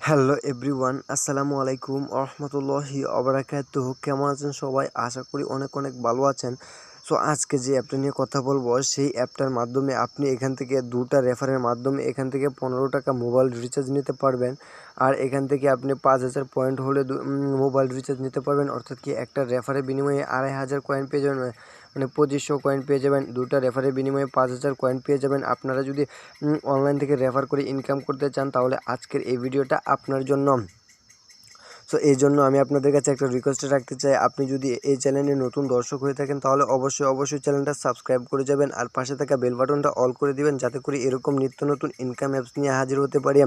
Hello everyone, আসসালামু আলাইকুম রহমতুল্লাহি অবরাকাতুহু। কেমন আছেন সবাই? আশা করি অনেক অনেক ভালো আছেন। সো আজকে যে অ্যাপটা নিয়ে কথা বলবো, সেই অ্যাপটার মাধ্যমে আপনি এখান থেকে দুটা রেফারের মাধ্যমে এখান থেকে 15 টাকা মোবাইল রিচার্জ নিতে পারবেন। আর এখান থেকে আপনি 5,000 পয়েন্ট হলে মোবাইল রিচার্জ নিতে পারবেন। অর্থাৎ কি একটা রেফারের বিনিময়ে 2,500 কয়েন পেয়ে যাবেন, মানে 2500 কয়েন পেয়ে যাবেন। দুটা রেফারের বিনিময়ে 5,000 কয়েন পেয়ে যাবেন। আপনারা যদি অনলাইন থেকে রেফার করে ইনকাম করতে চান তাহলে আজকের এই ভিডিওটা আপনার জন্য। সো এই জন্য আমি আপনাদের কাছে একটা রিকোয়েস্ট রাখতে চাই, আপনি যদি এই চ্যানেলে নতুন দর্শক হয়ে থাকেন তাহলে অবশ্যই চ্যানেলটা সাবস্ক্রাইব করে যাবেন আর পাশে থাকা বেল বাটনটা অল করে দিবেন, যাতে করে এরকম নিত্য নতুন ইনকাম অ্যাপস নিয়ে হাজির হতে পারি।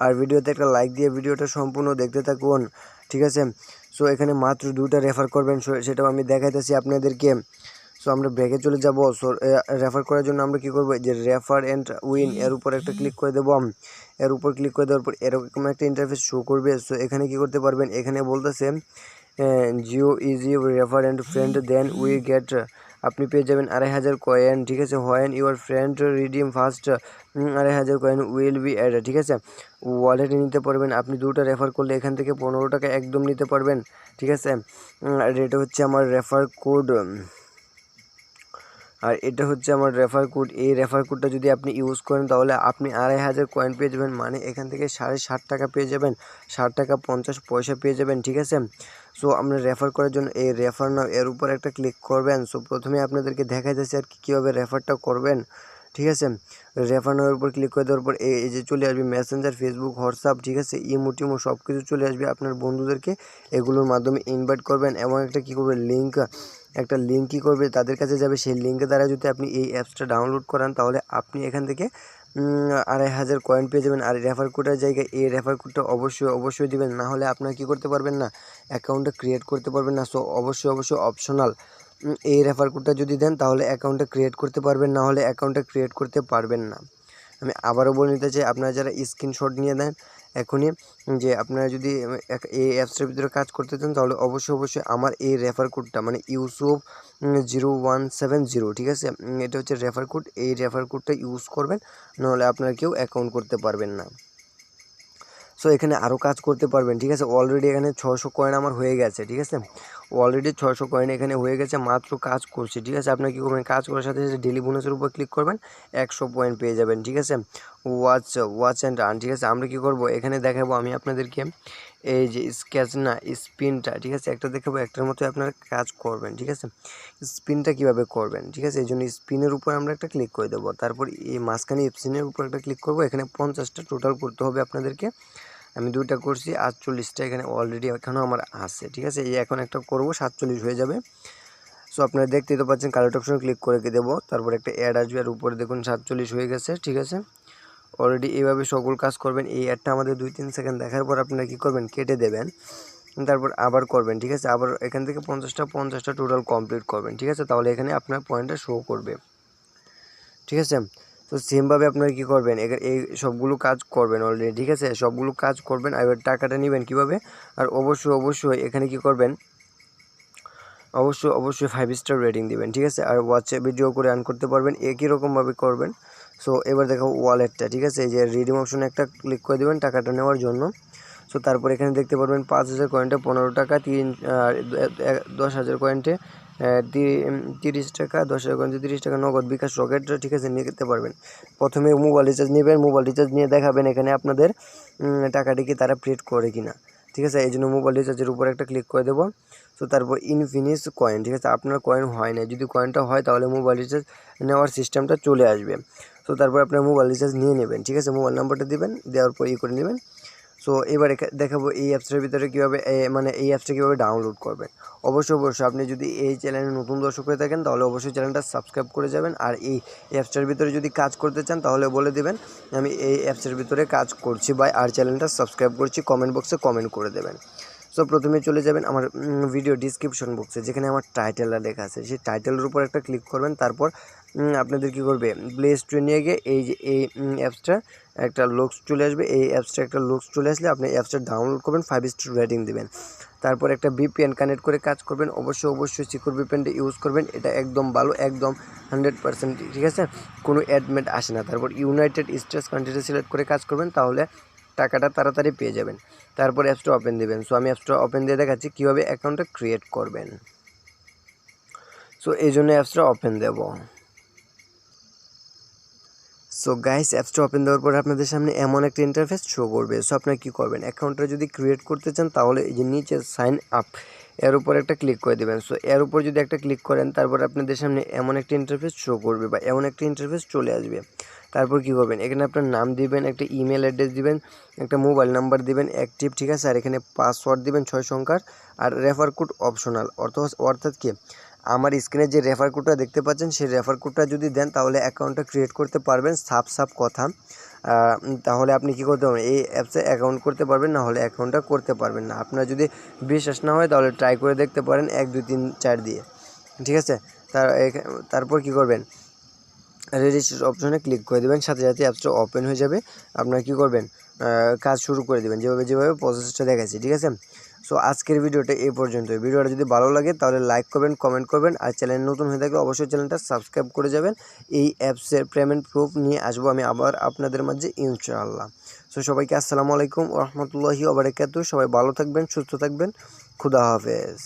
আর ভিডিওতে একটা লাইক দিয়ে ভিডিওটা সম্পূর্ণ দেখতে থাকুন, ঠিক আছে? সো এখানে মাত্র দুটা রেফার করবেন, সেটাও আমি দেখাইতেছি আপনাদেরকে। সো আমরা ব্যাকে চলে যাব। সো রেফার করার জন্য আমরা কি করব, যে রেফার অ্যান্ড উইন এর উপর একটা ক্লিক করে দেব। এর উপর ক্লিক করে দেওয়ার পর এরকম একটা ইন্টারফেস শো করবে। সো এখানে কি করতে পারবেন, এখানে বলতেছে Jio easy refer and friend then we get, আপনি পেয়ে যাবেন 2,500 কয়েন, ঠিক আছে? When your friend redeem first 2,500 coin will be add, ঠিক আছে? ওয়ালেটে নিতে পারবেন। আপনি দুটো রেফার করলে এখান থেকে 15 টাকা একদম নিতে পারবেন, ঠিক আছে? আর এটা হচ্ছে আমার রেফার কোড, আর এটা হচ্ছে আমার রেফার কোড। এই রেফার কোডটা যদি আপনি ইউজ করেন তাহলে আপনি 2,500 কয়েন পেয়ে যাবেন, মানে এখান থেকে 60.5 টাকা পেয়ে যাবেন, 60 টাকা 50 পয়সা পেয়ে যাবেন, ঠিক আছে? সো আমরা রেফার করার জন্য এই রেফার নাও এর উপর একটা ক্লিক করবেন। সো প্রথমে আপনাদেরকে দেখা যাচ্ছে আর কীভাবে রেফারটা করবেন, ঠিক আছে? রেফার নাওয়ের উপর ক্লিক করে দেওয়ার পর এই যে চলে আসবে মেসেঞ্জার, ফেসবুক, হোয়াটসঅ্যাপ, ঠিক আছে? ইমো সব কিছু চলে আসবে। আপনার বন্ধুদেরকে এগুলোর মাধ্যমে ইনভাইট করবেন এবং একটা কী করবে, একটা লিঙ্ক কী করবে, তাদের কাছে যাবে। সেই লিঙ্কের দ্বারা যদি আপনি এই অ্যাপসটা ডাউনলোড করান তাহলে আপনি এখান থেকে 2,500 কয়েন পেয়ে যাবেন। আর রেফার কোডের জায়গায় এই রেফার কোডটা অবশ্যই দিবেন, না হলে আপনার কী করতে পারবেন না, অ্যাকাউন্টটা ক্রিয়েট করতে পারবেন না। সো অবশ্যই অপশনাল। এই রেফার কোডটা যদি দেন তাহলে অ্যাকাউন্টটা ক্রিয়েট করতে পারবেন, না হলে অ্যাকাউন্টটা ক্রিয়েট করতে পারবেন না। আমি আবারও বলে নিতে চাই, আপনারা যারা স্ক্রিনশট নিয়ে দেন এখনই, যে আপনারা যদি এই অ্যাপসটার ভিতরে কাজ করতে চান তাহলে অবশ্যই আমার এই রেফার কোডটা, মানে ইউসুফ 0170, ঠিক আছে? এটা হচ্ছে রেফার কোড। এই রেফার কোডটা ইউজ করবেন, নাহলে আপনারা কেউ অ্যাকাউন্ট করতে পারবেন না। সো এখানে আরও কাজ করতে পারবেন, ঠিক আছে? অলরেডি এখানে 600 কয়েন আমার হয়ে গেছে, ঠিক আছে? অলরেডি 600 কয়েন এখানে হয়ে গেছে, মাত্র কাজ করছি, ঠিক আছে? আপনার কী করবেন, কাজ করার সাথে সাথে ডেলি বোনাসের উপর ক্লিক করবেন, 100 পয়েন্ট পেয়ে যাবেন, ঠিক আছে? ওয়াচ অ্যান্ড আর্ন, ঠিক আছে? আমরা কী করব, এখানে দেখাবো আমি আপনাদেরকে এই যে স্পিনটা, ঠিক আছে? একটা দেখাবো, একটার মতো আপনারা কাজ করবেন, ঠিক আছে? স্পিনটা কীভাবে করবেন, ঠিক আছে? এই জন্য স্পিনের উপর আমরা একটা ক্লিক করে দেবো। তারপর এই মাঝখানে স্পিনের উপর একটা ক্লিক করব। এখানে 50টা টোটাল করতে হবে আপনাদেরকে। আমি দুইটা করছি, 48টা এখানে অলরেডি এখানেও আমার আছে, ঠিক আছে? এই এখন একটা করব, 47 হয়ে যাবে। সো আপনারা দেখতেই তো পাচ্ছেন, কালেক্ট অপশনে ক্লিক করে দেবো। তারপর একটা অ্যাড আসবে, আর উপরে দেখুন 47 হয়ে গেছে, ঠিক আছে? অলরেডি এইভাবে সকল কাজ করবেন। এই অ্যাডটা আমাদের 2-3 সেকেন্ড দেখার পর আপনারা কী করবেন, কেটে দেবেন। তারপর আবার করবেন, ঠিক আছে? আবার এখান থেকে 50টা টোটাল কমপ্লিট করবেন, ঠিক আছে? তাহলে এখানে আপনার পয়েন্টটা শো করবে, ঠিক আছে? তো সেমভাবে আপনারা কী করবেন, এই সবগুলো কাজ করবেন অলরেডি, ঠিক আছে? সবগুলো কাজ করবেন। আর এবার টাকাটা নেবেন কীভাবে, আর অবশ্যই এখানে কী করবেন, অবশ্যই 5 স্টার রেটিং দিবেন, ঠিক আছে? আর ওয়াচে ভিডিও করে আর্ন করতে পারবেন, একই রকমভাবে করবেন। সো এবার দেখো ওয়ালেটটা, ঠিক আছে? এই যে রিডিম অপশনে একটা ক্লিক করে দেবেন টাকাটা নেওয়ার জন্য। সো তারপর এখানে দেখতে পারবেন 5,000 কয়েন্টে 15 টাকা, 10,000 কয়েন্টে 30 টাকা, 10,000 কয়েন্টে 30 টাকা নগদ, বিকাশ, রকেট, ঠিক আছে? নিতে পারবেন। প্রথমে মোবাইল রিচার্জ নেবেন, মোবাইল রিচার্জ নিয়ে দেখাবেন এখানে আপনাদের টাকাটি কি তারা পেড করে কিনা, ঠিক আছে? এই জন্য মোবাইল রিচার্জের উপর একটা ক্লিক করে দেবো। সো তারপর ইনফিনিশ কয়েন, ঠিক আছে? আপনার কয়েন হয় না, যদি কয়েনটা হয় তাহলে মোবাইল রিচার্জ নেওয়ার সিস্টেমটা চলে আসবে। সো তারপর আপনার মোবাইল রিচার্জ নিয়ে নেবেন, ঠিক আছে? মোবাইল নাম্বারটা দিবেন, দেওয়ার পর করে নেবেন। সো এবার দেখাবো এই অ্যাপসটার ভিতরে কীভাবে, মানে এই অ্যাপসটা কীভাবে ডাউনলোড করবেন। অবশ্যই আপনি যদি এই চ্যানেলে নতুন দর্শক হয়ে থাকেন তাহলে অবশ্যই চ্যানেলটা সাবস্ক্রাইব করে যাবেন। আর এই অ্যাপসটার ভিতরে যদি কাজ করতে চান তাহলে বলে দেবেন আমি এই অ্যাপসের ভিতরে কাজ করছি বা আর চ্যানেলটা সাবস্ক্রাইব করছি, কমেন্ট বক্সে কমেন্ট করে দেবেন। সো প্রথমে চলে যাবেন আমার ভিডিও ডিসক্রিপশন বক্সে, যেখানে আমার টাইটেলটা লেখা আছে, সেই টাইটেলের উপর একটা ক্লিক করবেন। তারপর আপনাদের কী করবে, প্লে স্টোরে নিয়ে গিয়ে এই যে এই অ্যাপসটা একটা লোগস চলে আসবে। এই অ্যাপসটা একটা লোগস চলে আসলে আপনি অ্যাপসটা ডাউনলোড করবেন, 5 স্টার রেটিং দেবেন। তারপর একটা ভিপিএন কানেক্ট করে কাজ করবেন। অবশ্যই সিকিউর ভিপিএনটা ইউজ করবেন, এটা একদম ভালো, একদম 100%, ঠিক আছে? কোনো অ্যাডমেট আসে না। তারপর ইউনাইটেড স্টেটস কান্ট্রিটা সিলেক্ট করে কাজ করবেন, তাহলে টাকাটা তাড়াতাড়ি পেয়ে যাবেন। তারপর অ্যাপসটা ওপেন দেবেন। সো আমি অ্যাপসটা ওপেন দিয়ে দেখাচ্ছি কীভাবে অ্যাকাউন্টটা ক্রিয়েট করবেন। সো এই জন্য অ্যাপসটা ওপেন দেব। সো গাইস অ্যাপসটা ওপেন দেওয়ার পর আপনাদের সামনে এমন একটা ইন্টারফেস শো করবে। সো আপনারা কী করবেন, অ্যাকাউন্টটা যদি ক্রিয়েট করতে চান তাহলে এই যে নিচে সাইন আপ এর উপর একটা ক্লিক করে দেবেন। সো এর উপর যদি একটা ক্লিক করেন তারপর আপনাদের সামনে এমন একটা ইন্টারফেস শো করবে বা এমন একটা ইন্টারফেস চলে আসবে। তারপর কী করবেন, এখানে আপনার নাম দিবেন, একটা ইমেল অ্যাড্রেস দিবেন, একটা মোবাইল নাম্বার দিবেন অ্যাক্টিভ, ঠিক আছে। আর এখানে পাসওয়ার্ড দিবেন 6 সংখ্যার। আর রেফার কোড অপশনাল, অর্থাৎ কি আমার স্ক্রিনে যে রেফার কোডটা দেখতে পাচ্ছেন সেই রেফার কোডটা যদি দেন তাহলে অ্যাকাউন্টটা ক্রিয়েট করতে পারবেন। সাফ কথা, তাহলে আপনি কী করতে পারবেন, এই অ্যাপসে অ্যাকাউন্ট করতে পারবেন, না হলে অ্যাকাউন্টটা করতে পারবেন না। আপনার যদি বিশ্বাস না হয় তাহলে ট্রাই করে দেখতে পারেন 1 2 3 4 দিয়ে, ঠিক আছে। তারপর কী করবেন, রেজিস্টার অপশনে ক্লিক করে দেবেন, সাথে সাথে অ্যাপসটা ওপেন হয়ে যাবে। আপনারা কী করবেন, কাজ শুরু করে দেবেন যেভাবে প্রসেসটা দেখাচ্ছি, ঠিক আছে। সো আজকের ভিডিওটা এই পর্যন্তই। ভিডিওটা যদি ভালো লাগে তাহলে লাইক করবেন, কমেন্ট করবেন, আর চ্যানেল নতুন হয়ে থাকলে অবশ্যই চ্যানেলটা সাবস্ক্রাইব করে যাবেন। এই অ্যাপসের পেমেন্ট প্রুফ নিয়ে আসবো আমি আবার আপনাদের মাঝে ইনশাআল্লাহ। সো সবাইকে আসসালামু আলাইকুম ওয়া রাহমাতুল্লাহি ওয়া বারাকাতুহু। সবাই ভালো থাকবেন, সুস্থ থাকবেন, খুদা হাফেজ।